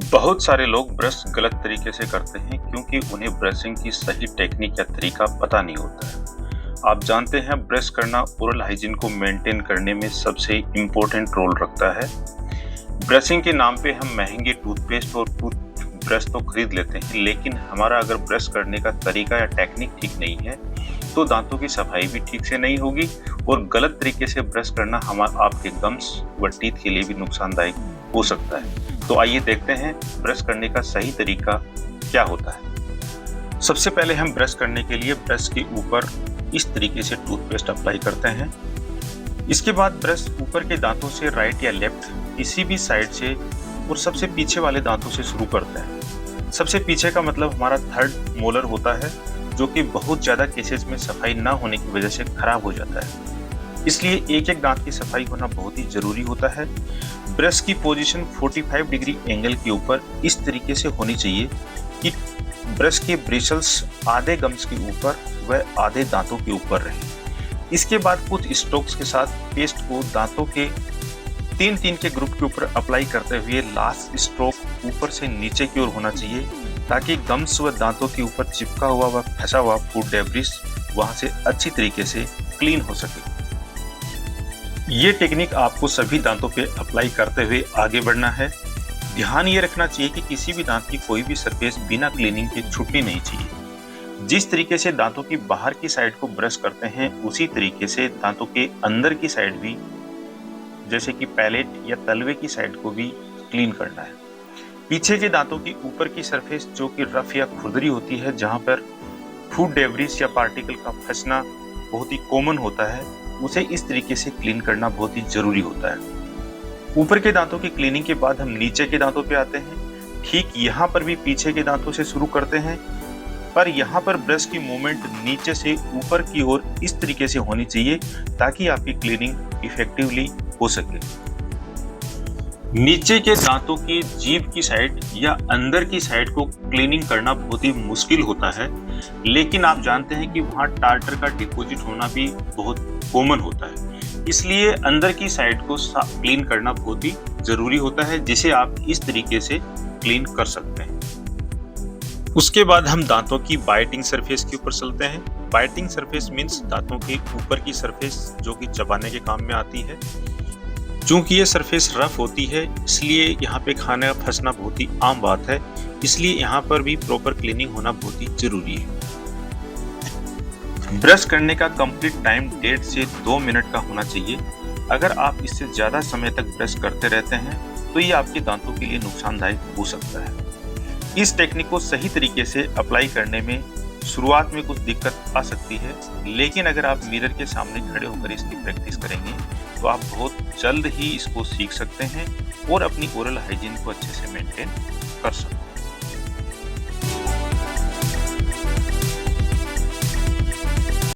बहुत सारे लोग ब्रश गलत तरीके से करते हैं क्योंकि उन्हें ब्रशिंग की सही टेक्निक या तरीका पता नहीं होता है। आप जानते हैं ब्रश करना ओरल हाइजीन को मेंटेन करने में सबसे इम्पोर्टेंट रोल रखता है। ब्रशिंग के नाम पे हम महंगे टूथपेस्ट और टूथ ब्रश तो खरीद लेते हैं, लेकिन हमारा अगर ब्रश करने का तरीका या टेक्निक ठीक नहीं है तो दांतों की सफाई भी ठीक से नहीं होगी और गलत तरीके से ब्रश करना आपके गम्स व टीथ के लिए भी नुकसानदायक हो सकता है। तो आइए देखते हैं ब्रश करने का सही तरीका क्या होता है। सबसे पहले हम ब्रश करने के लिए ब्रश के ऊपर इस तरीके से टूथपेस्ट अप्लाई करते हैं। इसके बाद ब्रश ऊपर के दांतों से राइट या लेफ्ट किसी भी साइड से और सबसे पीछे वाले दांतों से शुरू करते हैं। सबसे पीछे का मतलब हमारा थर्ड मोलर होता है, जो कि बहुत ज़्यादा केसेस में सफाई ना होने की वजह से खराब हो जाता है। इसलिए एक एक दांत की सफाई होना बहुत ही ज़रूरी होता है। ब्रश की पोजीशन 45 डिग्री एंगल के ऊपर इस तरीके से होनी चाहिए कि ब्रश के ब्रिसल्स आधे गम्स के ऊपर व आधे दांतों के ऊपर रहे। इसके बाद कुछ स्ट्रोक्स के साथ पेस्ट को दांतों के 3-3 के ग्रुप के ऊपर अप्लाई करते हुए लास्ट स्ट्रोक ऊपर से नीचे की ओर होना चाहिए, ताकि गम्स व दांतों के ऊपर चिपका हुआ व फंसा हुआ फूड डेब्रिस वहां से अच्छी तरीके से क्लीन हो सके। ये टेक्निक आपको सभी दांतों पे अप्लाई करते हुए आगे बढ़ना है। ध्यान ये रखना चाहिए कि किसी भी दांत की कोई भी सरफेस बिना क्लीनिंग के छूटनी नहीं चाहिए। जिस तरीके से दांतों की बाहर की साइड को ब्रश करते हैं, उसी तरीके से दांतों के अंदर की साइड भी, जैसे कि पैलेट या तलवे की साइड को भी क्लीन करना है। पीछे के दांतों की ऊपर की सरफेस जो कि रफ या खुरदरी होती है, जहां पर फूड डेब्रिस या पार्टिकल का फंसना बहुत ही कॉमन होता है, उसे इस तरीके से क्लीन करना बहुत ही जरूरी होता है। ऊपर के दांतों की क्लीनिंग के बाद हम नीचे के दांतों पे आते हैं। ठीक यहाँ पर भी पीछे के दांतों से शुरू करते हैं, पर यहाँ पर ब्रश की मूवमेंट नीचे से ऊपर की ओर इस तरीके से होनी चाहिए ताकि आपकी क्लीनिंग इफेक्टिवली हो सके। नीचे के दांतों की जीभ की साइड या अंदर की साइड को क्लीनिंग करना बहुत ही मुश्किल होता है, लेकिन आप जानते हैं कि वहाँ टार्टर का डिपॉजिट होना भी बहुत कॉमन होता है। इसलिए अंदर की साइड को क्लीन करना बहुत ही जरूरी होता है, जिसे आप इस तरीके से क्लीन कर सकते हैं। उसके बाद हम दांतों की बाइटिंग सरफेस के ऊपर चलते हैं। बाइटिंग सरफेस मीन्स दांतों के ऊपर की सरफेस जो कि चबाने के काम में आती है। चूंकि ये सरफेस रफ होती है, इसलिए यहाँ पे खाने का फंसना बहुत ही आम बात है। इसलिए यहाँ पर भी प्रॉपर क्लीनिंग होना बहुत ही जरूरी है। ब्रश करने का कंप्लीट टाइम 1.5 से 2 मिनट का होना चाहिए। अगर आप इससे ज्यादा समय तक ब्रश करते रहते हैं तो ये आपके दांतों के लिए नुकसानदायक हो सकता है। इस टेक्निक को सही तरीके से अप्लाई करने में शुरुआत में कुछ दिक्कत आ सकती है, लेकिन अगर आप मिरर के सामने खड़े होकर इसकी प्रैक्टिस करेंगे तो आप बहुत जल्द ही इसको सीख सकते हैं और अपनी ओरल हाइजीन को अच्छे से मेंटेन कर सकते हैं।